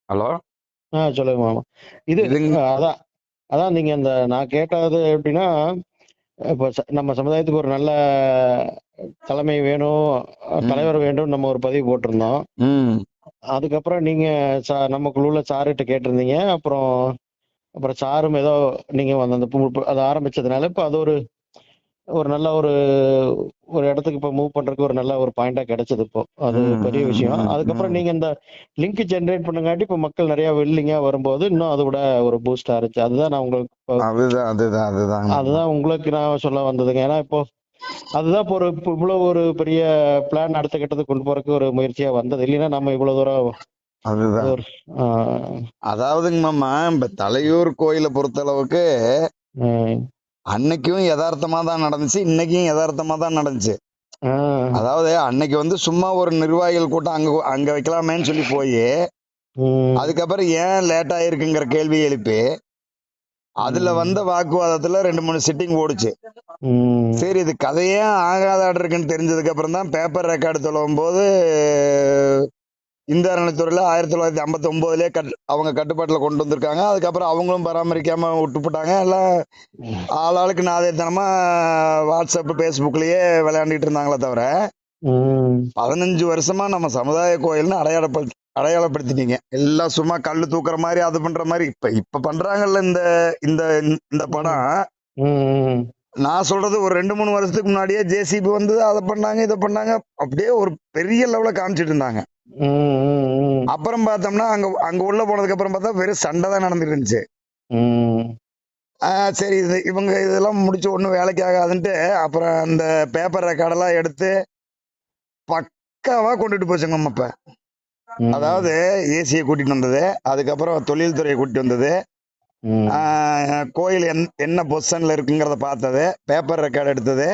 Hello. சொல்லுங்க மாமா. இது இதுங் அதான் அதான் நீங்க நான் கேட்டது எப்படின்னா, இப்போ நம்ம சமுதாயத்துக்கு ஒரு நல்ல தலைமை வேணும், தலைவர் வேண்டும், நம்ம ஒரு பதிவு போட்டிருந்தோம். ம். அதுக்கப்புறம் நீங்க நம்ம குழுல சாருகிட்ட கேட்டிருந்தீங்க. அப்புறம் அப்புறம் சாரும் ஏதோ நீங்க அந்த அதை ஆரம்பிச்சதுனால இப்ப அது ஒரு ஒரு நல்ல ஒரு ஒரு இடத்துக்கு இப்ப மூவ் பண்றதுக்கு ஒரு நல்ல ஒரு பாயிண்டா கிடைச்சது இப்போ. அது ம், பெரிய ம், விஷயம். ம், அதுக்கப்புறம் ம். நீங்க இந்த லிங்க் ஜெனரேட் பண்ணங்காட்டி இப்ப மக்கள் நிறைய வில்லிங்கா வரும்போது இன்னும் அது கூட ஒரு பூஸ்டா இருந்துச்சு. அதுதான் நான் உங்களுக்கு அதுதான். அதுதான் உங்களுக்கு நான் சொல்ல வந்ததுங்க. ஏன்னா இப்போ அதுதான் இப்போ இவ்வளவு ஒரு பெரிய பிளான் அடுத்த கட்டத்துக்கு கொண்டு போறதுக்கு ஒரு முயற்சியா வந்தது. இல்லைன்னா நம்ம இவ்வளவு தூரம் அதுதான். ஒரு ஆஹ் அதாவதுங்க மாமா, இப்ப தலையூர் கோயிலை பொறுத்த அளவுக்கு ஆஹ் அன்னைக்கும் யதார்த்தமா தான் நடந்துச்சு, இன்னைக்கும் யதார்த்தமா தான் நடந்துச்சு. ஆஹ் அதாவது அன்னைக்கு வந்து சும்மா ஒரு நிர்வாகிகள் கூட்டம் அங்க வைக்கலாமேன்னு சொல்லி போய் உம் அதுக்கப்புறம் ஏன் லேட் ஆயிருக்குங்கிற கேள்வி எழுப்பி அதுல வந்த வாக்குவாதத்துல 2-3 சிட்டிங் ஓடுச்சு. உம் சரி, இது கதையே ஆகாத இருக்குன்னு தெரிஞ்சதுக்கு அப்புறம் தான் பேப்பர் ரெக்கார்டு தொலைவும் போது இந்திய அறநிலைத்துறையில 1959 அவங்க கட்டுப்பாட்டுல கொண்டு வந்திருக்காங்க. அதுக்கப்புறம் அவங்களும் பராமரிக்காம விட்டுப்பட்டாங்க. எல்லாம் ஆளாளுக்கு நாதேத்தனமா வாட்ஸ்அப் பேஸ்புக்லயே விளையாண்டுட்டு இருந்தாங்களே தவிர 15 வருஷமா நம்ம சமுதாய கோயில்னு அடையாளப்படுத்திட்டீங்க. எல்லாம் சும்மா கல்லு தூக்குற மாதிரி அது பண்ற மாதிரி இப்ப பண்றாங்கல்ல இந்த இந்த இந்த படம். நான் சொல்றது ஒரு 2-3 வருஷத்துக்கு முன்னாடியே ஜேசிபி வந்து அதை பண்ணாங்க இதை பண்ணாங்க, அப்படியே ஒரு பெரிய லெவல காமிச்சிட்டு இருந்தாங்க. அப்புறம் பார்த்தோம்னா அங்க உள்ள போனதுக்கு அப்புறம் பார்த்தா வெறும் சண்டை தான் நடந்துட்டு இருந்துச்சு. சரி, இவங்க இதெல்லாம் முடிச்சு ஒன்றும் வேலைக்கு ஆகாதுன்ட்டு அப்புறம் அந்த பேப்பர் ரெக்கார்டெல்லாம் எடுத்து பக்காவா கொண்டுட்டு போச்சுங்க அப்ப. அதாவது ஏசியை கூட்டிட்டு வந்தது, அதுக்கப்புறம் தொழில்துறையை கூட்டிட்டு வந்தது, கோயில் என்ன பொசிஷன்ல இருக்குங்கிறத பார்த்தது, பேப்பர் ரெக்கார்டு எடுத்தது.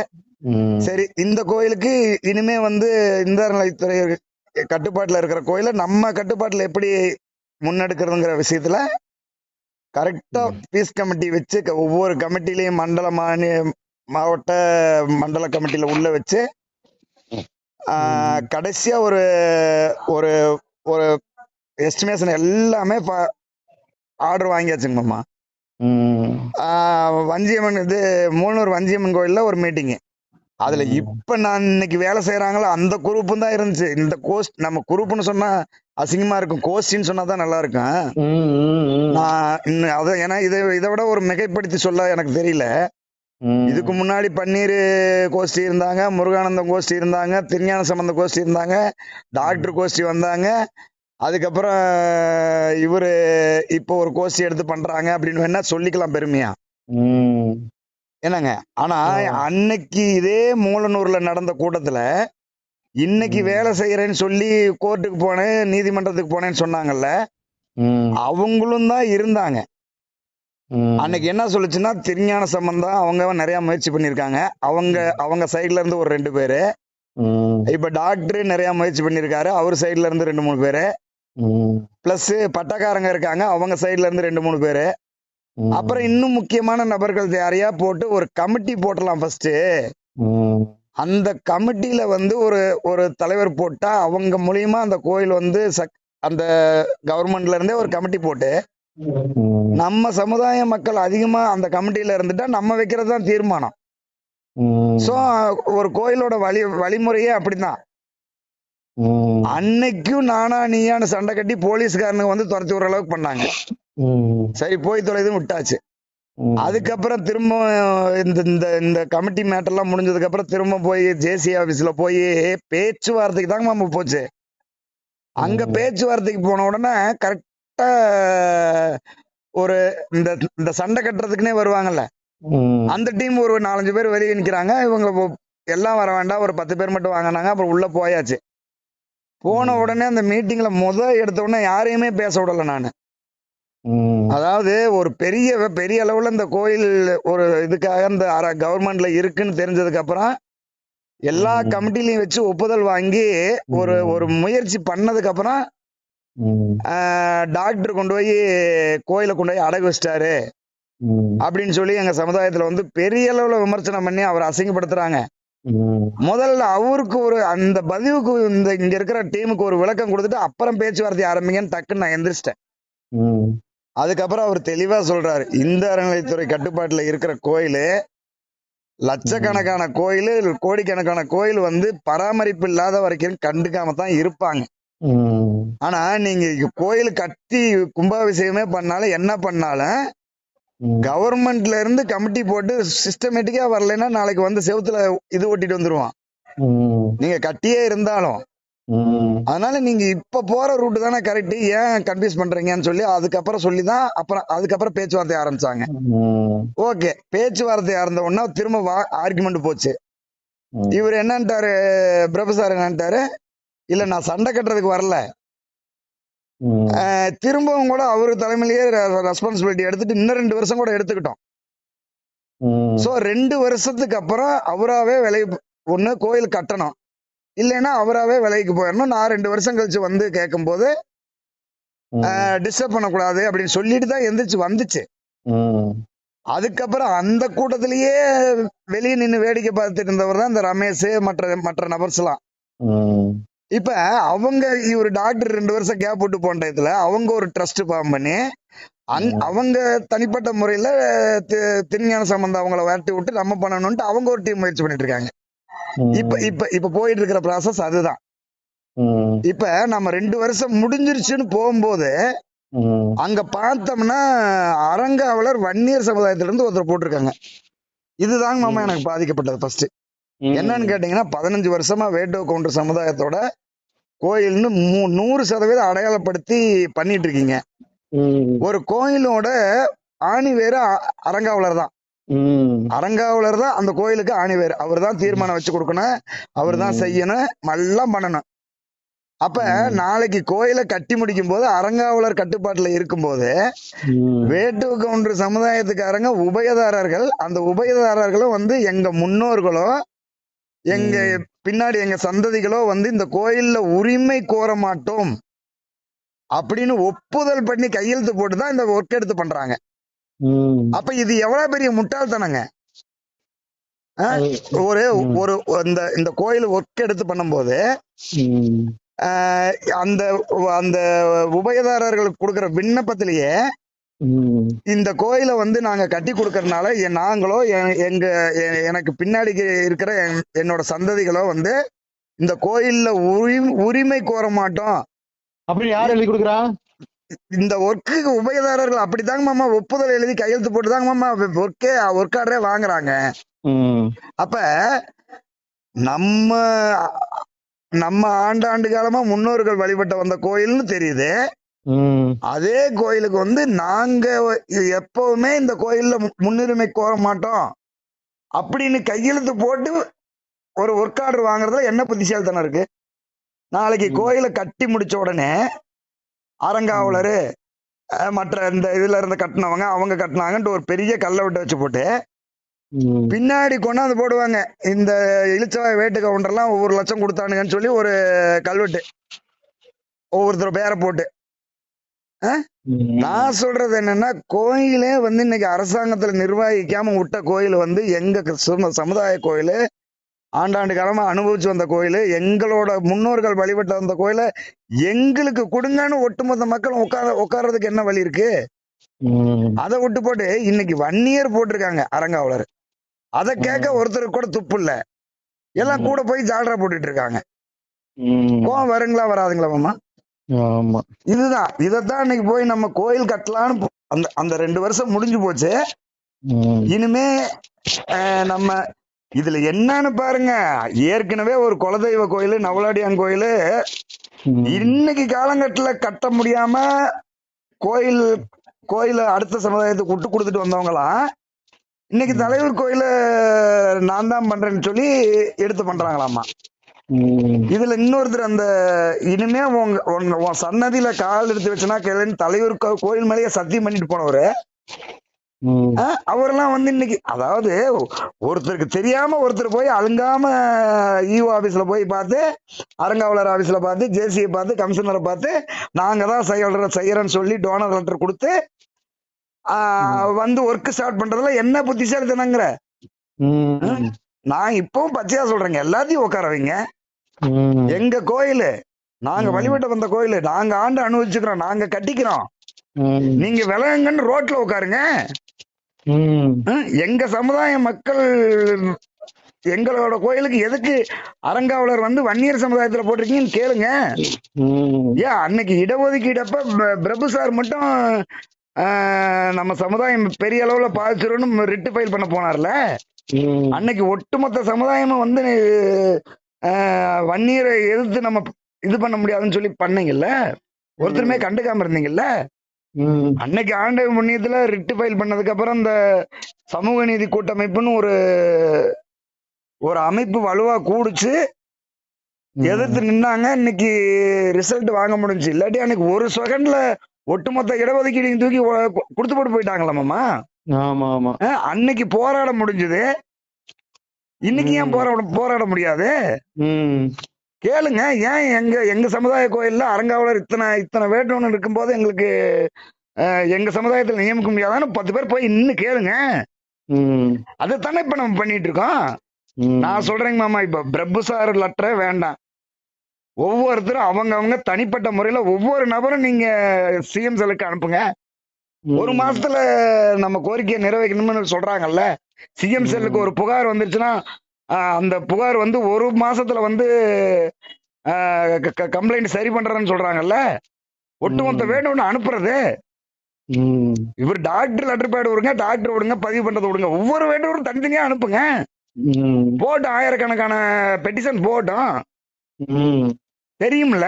சரி, இந்த கோயிலுக்கு இனிமே வந்து இந்த அறநிலைத்துறை கட்டுப்பாட்டுல இருக்கிற கோயில நம்ம கட்டுப்பாட்டுல எப்படி முன்னெடுக்கிறதுங்கிற விஷயத்துல கரெக்டா பீஸ் கமிட்டி வச்சு ஒவ்வொரு கமிட்டிலையும் மண்டல மாவட்ட மண்டல கமிட்டியில உள்ள வச்சு கடைசியா ஒரு ஒரு ஒரு எஸ்டிமேஷன் எல்லாமே ஆர்டர் வாங்கியாச்சுங்கம்மா. வஞ்சியம்மன் இது மூலனூர் வஞ்சியம்மன் கோயில்ல ஒரு மீட்டிங். அதுல இப்ப நான் இன்னைக்கு வேலை செய்யறாங்களோ அந்த குரூப்பும் தான் இருந்துச்சு. இந்த கோஸ்ட் நம்ம குரூப்னு சொன்னா அசிங்கமா இருக்கும், கோஸ்டின்னு சொன்னா தான் நல்லா இருக்கும். நான் ஏன்னா இதை விட ஒரு மிகைப்படுத்தி சொல்ல எனக்கு தெரியல. இதுக்கு முன்னாடி பன்னீர் கோஷ்டி இருந்தாங்க, முருகானந்தம் கோஷ்டி இருந்தாங்க, திருஞான சம்பந்த கோஷ்டி இருந்தாங்க, டாக்டர் கோஷ்டி வந்தாங்க. அதுக்கப்புறம் இவரு இப்போ ஒரு கோஷ்டி எடுத்து பண்றாங்க அப்படின்னு வேணா சொல்லிக்கலாம் பெருமையா, என்னங்க. ஆனா அன்னைக்கு இதே மூலனூர்ல நடந்த கூட்டத்துல இன்னைக்கு வேலை செய்யறேன்னு சொல்லி கோர்ட்டுக்கு போனேன், நீதிமன்றத்துக்கு போனேன்னு சொன்னாங்கல்ல, அவங்களும் தான் இருந்தாங்க. அன்னைக்கு என்ன சொல்லுச்சுன்னா, திருஞான சம்பந்தம் அவங்க நிறைய முயற்சி பண்ணிருக்காங்க, அவங்க சைட்ல இருந்து ஒரு 2 பேரு, இப்ப டாக்டர் நிறைய முயற்சி பண்ணிருக்காரு, அவர் சைட்ல இருந்து 2-3 பேரு, பிளஸ் பட்டக்காரங்க இருக்காங்க, அவங்க சைட்ல இருந்து 2-3 பேரு, அப்புறம் இன்னும் முக்கியமான நபர்கள் யாரையா போட்டு ஒரு கமிட்டி போட்டலாம் ஃபர்ஸ்ட். அந்த கமிட்டியில வந்து ஒரு தலைவர் போட்டா அவங்க மூலியமா அந்த கோயில் வந்து அந்த கவர்மெண்ட்ல இருந்தே ஒரு கமிட்டி போட்டு நம்ம சமுதாய மக்கள் அதிகமா அந்த கமிட்டியில இருந்துட்டா நம்ம வைக்கிறது தான் தீர்மானம். சோ ஒரு கோயிலோட வழிமுறையே அப்படிதான். அன்னைக்கும் நானா நீயான சண்டை கட்டி போலீஸ்காரனுங்க வந்து துரத்தி விடுற அளவுக்கு பண்ணாங்க. சரி, போய் தொலைதும் விட்டாச்சு. அதுக்கப்புறம் திரும்ப இந்த கமிட்டி மேட்டர்லாம் முடிஞ்சதுக்கு அப்புறம் திரும்ப போய் ஜேசி ஆபீஸ்ல போய் பேச்சுவார்த்தைக்கு தாங்க நம்ம போச்சு. அங்க பேச்சுவார்த்தைக்கு போன உடனே கரெக்டா ஒரு இந்த சண்டை கட்டுறதுக்குன்னே வருவாங்கல்ல, அந்த டீம் ஒரு 4-5 பேர் வெளியே நிக்கிறாங்க. இவங்க எல்லாம் வர வேண்டாம், ஒரு 10 பேர் மட்டும் வாங்கினாங்க. அப்புறம் உள்ள போயாச்சு. போன உடனே அந்த மீட்டிங்ல எடுத்த உடனே யாரையுமே பேச விடல நானு. அதாவது ஒரு பெரிய அளவுல இந்த கோயில் ஒரு இதுக்காக இந்த கவர்மெண்ட்ல இருக்குன்னு தெரிஞ்சதுக்கு அப்புறம் எல்லா கமிட்டிலையும் வச்சு ஒப்புதல் வாங்கி ஒரு முயற்சி பண்ணதுக்கு அப்புறம் டாக்டர் கொண்டு போய் கோயிலை கொண்டு போய் அடகு வச்சிட்டாரு அப்படின்னு சொல்லி எங்க சமுதாயத்துல வந்து பெரிய அளவுல விமர்சனம் பண்ணி அவரை அசிங்கப்படுத்துறாங்க. முதல்ல அவருக்கு அந்த பதிவுக்கு இங்க இருக்கிற டீமுக்கு ஒரு விளக்கம் கொடுத்துட்டு அப்புறம் பேச்சுவார்த்தை ஆரம்பிங்கன்னு டக்குன்னு நான் எந்திரிச்சிட்டேன். ம். அதுக்கப்புறம் அவர் தெளிவா சொல்றாரு, இந்த அறநிலையத்துறை கட்டுப்பாட்டுல இருக்கிற கோயிலு ம். லட்சக்கணக்கான கோயில், கோடிக்கணக்கான கோயில் வந்து பராமரிப்பு இல்லாத வரைக்கும் கண்டுக்காம தான் இருப்பாங்க. ம். ஆனா நீங்க கோயில் கட்டி கும்பாபிஷேகமே பண்ணாலும் என்ன பண்ணாலும் ம். கவர்மெண்ட்ல இருந்து கமிட்டி போட்டு சிஸ்டமேட்டிக்கா வரலைன்னா நாளைக்கு வந்து செவுத்துல இது ஒட்டிட்டு வந்துருவான். ம். நீங்க கட்டியே இருந்தாலும். ம். அதனால நீங்க இப்ப போற ரூட் தானே கரெக்ட், ஏன் கன்ஃபியூஸ் பண்றீங்கன்னு சொல்லி அதுக்கப்புறம் சொல்லிதான் அதுக்கப்புறம் பேச்சுவார்த்தை ஆரம்பிச்சாங்க. ம். ஓகே, பேச்சுவார்த்தை ஆரம்ப உடனே திரும்ப ஆர்குமெண்ட் போச்சு. ம். இவர் என்னன்ட்டாரு, ப்ரொஃபசர் என்னன்ட்டாரு, இல்ல நான் சண்டை கட்டுறதுக்கு வரல, ம். திரும்பவும் கூட அவரு தலைமையிலேயே ரெஸ்பான்சிபிலிட்டி எடுத்துட்டு இன்னும் 2 வருஷம் கூட எடுத்துக்கிட்டோம். ம். சோ 2 வருஷத்துக்கு அப்புறம் அவராவே ஒண்ணு கோயில் கட்டணும், இல்லைன்னா அவராவே விலைக்கு போயிடணும். நான் 2 வருஷம் கழிச்சு வந்து கேட்கும் போது ம். டிஸ்டர்ப் பண்ணக்கூடாது அப்படின்னு சொல்லிட்டு தான் எந்திரிச்சு வந்துச்சு. ம். அதுக்கப்புறம் அந்த கூட்டத்திலேயே வெளியே நின்று வேடிக்கை பார்த்துட்டு இருந்தவர் தான் இந்த ரமேஷ், மற்ற நபர்ஸ் எல்லாம். ம். இப்ப அவங்க இவர் டாக்டர் 2 வருஷம் கேப் விட்டு போன இதுல அவங்க ஒரு ட்ரஸ்ட் ஃபார்ம் பண்ணி அவங்க தனிப்பட்ட முறையில திருஞான சம்பந்தம் அவங்கள விரட்டி விட்டு நம்ம பண்ணணும்ட்டு அவங்க ஒரு டீம் முயற்சி பண்ணிட்டு இருக்காங்க. இப்ப இப்ப இப்ப போயிட்டு இருக்கிற ப்ராசஸ் அதுதான். ம். இப்ப நம்ம 2 வருஷம் முடிஞ்சிருச்சுன்னு போகும்போது ம். அங்க பார்த்தோம்னா அறங்காவலர் வன்னியர் சமுதாயத்துல இருந்து ஒருத்தர் போட்டிருக்காங்க. இதுதாங்க மாமா எனக்கு பாதிக்கப்பட்டது ஃபர்ஸ்ட். என்னன்னு கேட்டீங்கன்னா 15 வருஷமா வேட்டோ கவுண்டர் சமுதாயத்தோட கோயில்னு 100% அடையாளப்படுத்தி பண்ணிட்டு இருக்கீங்க. ம். ஒரு கோயிலோட ஆணி வேறு அறங்காவலர் தான். அறங்காவலர் தான் அந்த கோயிலுக்கு ஆணி வேறு. அவர் தான் தீர்மானம் வச்சு கொடுக்கணும், அவர் தான் செய்யணும், எல்லாம் பண்ணணும். அப்ப நாளைக்கு கோயிலை கட்டி முடிக்கும் போது அறங்காவலர் கட்டுப்பாட்டுல இருக்கும்போது வேட்டு கவுண்டர் சமுதாயத்துக்காரங்க உபயதாரர்கள், அந்த உபயதாரர்களும் வந்து எங்க முன்னோர்களோ எங்க பின்னாடி எங்க சந்ததிகளோ வந்து இந்த கோயில்ல உரிமை கோர மாட்டோம் அப்படின்னு ஒப்புதல் பண்ணி கையெழுத்து போட்டுதான் இந்த ஒர்க் எடுத்து பண்றாங்க. அப்ப இது எவ்வளவு பெரிய முட்டாள்தனங்க. ஒரு ஒரு இந்த கோயில் ஒர்க் எடுத்து பண்ணும்போது அந்த அந்த உபயதாரர்களுக்கு கொடுக்கிற விண்ணப்பத்திலேயே இந்த கோயிலை வந்து நாங்க கட்டி கொடுக்கறதுனால நாங்களோ எனக்கு பின்னாடி இருக்கிற என்னோட சந்ததிகளோ வந்து இந்த கோயில்ல உரிமை கோர மாட்டோம் அப்படி யார் எழுதி கொடுக்குறா? இந்த ஒர்க்குக்கு உபயதாரர்கள் அப்படித்தாங்க மாமா ஒப்புதல் எழுதி கையெழுத்து போட்டுதாங்க மாமா ஒர்க் ஆர்டரே வாங்குறாங்க. அப்ப நம்ம ஆண்டாண்டு காலமா முன்னோர்கள் வழிபட்ட வந்த கோயில்னு தெரியுது. அதே கோயிலுக்கு வந்து நாங்க எப்பவுமே இந்த கோயில்ல முன்னுரிமை கோர மாட்டோம் அப்படின்னு கையெழுத்து போட்டு ஒரு ஒர்க் ஆர்டர் வாங்குறதுல என்ன புத்திசாலித்தனம் இருக்கு? நாளைக்கு கோயிலை கட்டி முடிச்ச உடனே அறங்காவலரு மற்ற இந்த இதுல இருந்து கட்டினவங்க அவங்க கட்டினாங்கன்ட்டு ஒரு பெரிய கல்லை விட்டு வச்சு போட்டு பின்னாடி கொண்டாந்து போடுவாங்க, இந்த இளிச்சவாய் வேட்டு கவுண்டர்லாம் ஒவ்வொரு லட்சம் கொடுத்தானுங்கன்னு சொல்லி ஒரு கல்வெட்டு ஒவ்வொருத்தர் பேரை போட்டு. நான் சொல்றது என்னன்னா, கோயிலே வந்து இன்னைக்கு அரசாங்கத்துல நிர்வகிக்காம விட்ட கோயில் வந்து எங்க சமுதாய கோயில், ஆண்டாண்டு காலமா அனுபவிச்சு வந்த கோயில், எங்களோட முன்னோர்கள் வழிபட்ட வந்த கோயில எங்களுக்கு கொடுங்கன்னு ஒட்டுமொத்த மக்கள் உட்கார்றதுக்கு என்ன வழி இருக்கு? அதை விட்டு போட்டு இன்னைக்கு வன்னியர் போட்டிருக்காங்க அறங்காவலர். அதை கேட்க ஒருத்தருக்கு கூட துப்பு இல்ல, எல்லாம் கூட போய் ஜால்ரா போட்டுட்டு இருக்காங்க. கோவம் வருங்களா வராதுங்களா மாமா? இதுதான் இதைத்தான் இன்னைக்கு போய் நம்ம கோயில் கட்டலான்னு அந்த 2 வருஷம் முடிஞ்சு போச்சு. இனிமே நம்ம இதுல என்னன்னு பாருங்க, ஏற்கனவே ஒரு குலதெய்வ கோயில் நவலாடியான் கோயில் இன்னைக்கு காலங்கட்டுல கட்ட முடியாம கோயில அடுத்த சமுதாயத்துக்கு விட்டு கொடுத்துட்டு வந்தவங்களாம் இன்னைக்கு தலைவர் கோயில நான் தான் பண்றேன்னு சொல்லி எடுத்து பண்றாங்களாமா. இதுல இன்னொருத்தர் அந்த இனிமே உன் சன்னதியில கால் எடுத்து வச்சுனா கேளுன்னு தலைவர் கோயில் மேலேயே சத்தியம் பண்ணிட்டு போனவரு அவரெல்லாம் வந்து இன்னைக்கு, அதாவது ஒருத்தருக்கு தெரியாம ஒருத்தர் போய் அழுங்காம ஈஓ ஆபீஸ்ல போய் பார்த்து, அறங்காவலர் ஆபீஸ்ல பார்த்து, ஜேசியை பார்த்து, கமிஷனரை பார்த்து நாங்க தான் செய்யறோம்னு சொல்லி டோனர் லெட்டர் கொடுத்து வந்து ஒர்க் ஸ்டார்ட் பண்றதுல என்ன புத்திசாலித்தனங்கிற? நான் இப்பவும் பச்சையா சொல்றேங்க, எல்லாத்தையும் உட்கார வைங்க. எங்க கோயிலு, நாங்க வழிபட்ட வந்த கோயிலு, நாங்க ஆண்டு அனுபவிச்சுக்கிறோம், நாங்க கட்டிக்கிறோம். ம். நீங்க விலங்குன்னு ரோட்ல உட்காருங்க. ம். எங்க சமுதாய மக்கள் எங்களோட கோயிலுக்கு எதுக்கு அறங்காவலர் வந்து வன்னியர் சமுதாயத்துல போட்டிருக்கீங்கன்னு கேளுங்க. ம். ஏன் அன்னைக்கு இடஒதுக்கீடப்ப பிரபு சார் மட்டும் நம்ம சமுதாயம் பெரிய அளவுல பாதிச்சிரும்னு ரிட்டு ஃபைல் பண்ண போனார்ல. ம். அன்னைக்கு ஒட்டுமொத்த சமுதாயமும் வந்து வன்னியரை எதிர்த்து நம்ம இது பண்ண முடியாதுன்னு சொல்லி பண்ணீங்கல்ல. ஒருத்தருமே கண்டுக்காம இருந்தீங்கல்ல. ம். அன்னைக்கு ஆண்டவ புண்ணியத்துல ரிட்டு ஃபைல் பண்ணதுக்கு அப்புறம் இந்த சமூக நீதி கூட்டமைப்புன்னு ஒரு அமைப்பு வலுவா கூடிச்சு எதிர்த்து நின்னாங்க. இன்னைக்கு ரிசல்ட் வாங்க முடிஞ்சு. இல்லாட்டி அன்னைக்கு ஒரு செகண்ட்ல ஒட்டுமொத்த இடஒதுக்கீடு தூக்கி கொடுத்து போட்டு போயிட்டாங்களாமாமா. ஆமா ஆமா. அன்னைக்கு போராட முடிஞ்சது. இன்னைக்கு ஏன் போராட முடியாது? கேளுங்க. ஏன் எங்க சமுதாய கோயில்ல அறங்காவலர் இத்தனை வேட்டவன் இருக்கும்போது எங்களுக்கு எங்க சமுதாயத்தில் நியமிக்க முடியாதான்னு 10 பேர் போய் நின்னு கேளுங்க. அதைத்தானே இப்ப நம்ம பண்ணிட்டு இருக்கோம். நான் சொல்றேங்க மாமா, இப்ப பிரபு சார் லெட்டரே வேண்டாம். ஒவ்வொருத்தரும் அவங்க தனிப்பட்ட முறையில ஒவ்வொரு நபரும் நீங்க சிஎம் செல்லுக்கு அனுப்புங்க. ஒரு மாசத்துல நம்ம கோரிக்கையை நிறைவேற்றணும்னு சொல்றாங்கல்ல. சிஎம் செல்லுக்கு ஒரு புகார் வந்துருச்சுன்னா அந்த புகார் வந்து ஒரு மாசத்துல வந்து கம்ப்ளைண்ட் சரி பண்றேன்னு சொல்றாங்கல்ல. ஒட்டுமொத்த வேணும்னு அனுப்புறது. இவர் டாக்டர் லெட்டர் பேட் விடுங்க, டாக்டர் விடுங்க, பதிவு பண்றது விடுங்க. ஒவ்வொரு வேண்டரும் தனித்தனியா அனுப்புங்க. போட்டு ஆயிரக்கணக்கான பெட்டிஷன் போட்டோம் தெரியும்ல.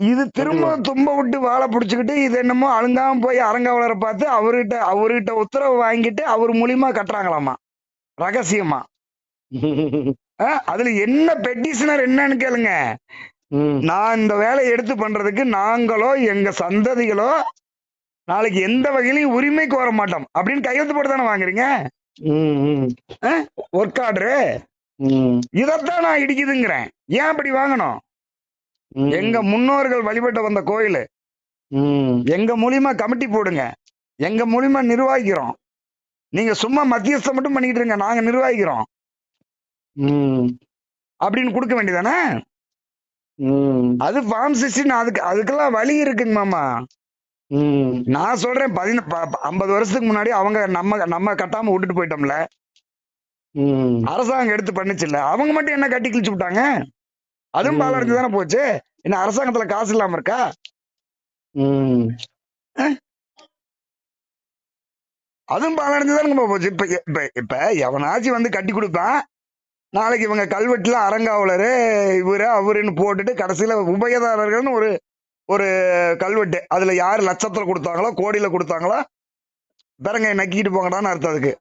இது திரும்ப தும்ப விட்டு வாழை புடிச்சுக்கிட்டு இது என்னமோ அழுங்காம போய் அறங்காவலரை பார்த்து அவர்கிட்ட உத்தரவு வாங்கிட்டு அவர் மூலியமா கட்டுறாங்களாமா ரகசியமா. அதுல என்ன பெட்டிஷனர் என்னன்னு கேளுங்க. நான் இந்த வேலையை எடுத்து பண்றதுக்கு நாங்களோ எங்க சந்ததிகளோ நாளைக்கு எந்த வகையிலையும் உரிமை கோர மாட்டோம் அப்படின்னு கையெழுத்து போட்டு தானே வாங்குறீங்க ஒர்க் ஆர்டரு. இதத்தான் நான் இடிக்குதுங்கிறேன். ஏன் அப்படி வாங்கணும்? எங்க முன்னோர்கள் வழிபட்ட வந்த கோயில், எங்க மூலியமா கமிட்டி போடுங்க, எங்க மூலியமா நிர்வகிக்கிறோம். நீங்க சும்மா மத்தியஸ்தம் மட்டும் பண்ணிக்கிட்டு இருங்க, நாங்க நிர்வகிக்கிறோம் அப்படின்னு கொடுக்க வேண்டியதானே? அது ஃபார்ம் 16. அதுக்கெல்லாம் வழி இருக்குங்க மாமா. நான் சொல்றேன் 50 வருஷத்துக்கு முன்னாடி அவங்க நம்ம கட்டாம விட்டுட்டு போயிட்டோம்ல. அரசாங்கம் எடுத்து பண்ணுச்சுல்ல. அவங்க மட்டும் என்ன கட்டி கிழிச்சு விட்டாங்க? அதுவும் பாலடைஞ்சு தானே போச்சு. என்ன அரசாங்கத்துல காசு இல்லாம இருக்கா? அதுவும் பாலடைஞ்சுதானுங்க போச்சு. இப்ப எவனாச்சும் வந்து கட்டி கொடுப்பான். நாளைக்கு இவங்க கல்வெட்டுல அறங்காவலரு இவரு அவருன்னு போட்டுட்டு கடைசியில உபயதாரர்கள்னு ஒரு கல்வெட்டு, அதுல யாரு லட்சத்துல கொடுத்தாங்களோ கோடியில கொடுத்தாங்களோ பிறங்க நக்கிட்டு போங்கடான்னு அர்த்தம். அதுக்கு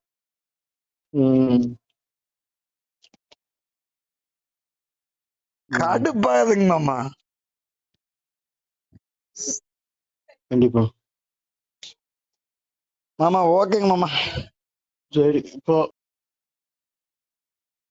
கடுப்பாதுங்க மாமா. கண்டிப்பா மாமா. ஓகேங்க மாமா. சரி இப்போ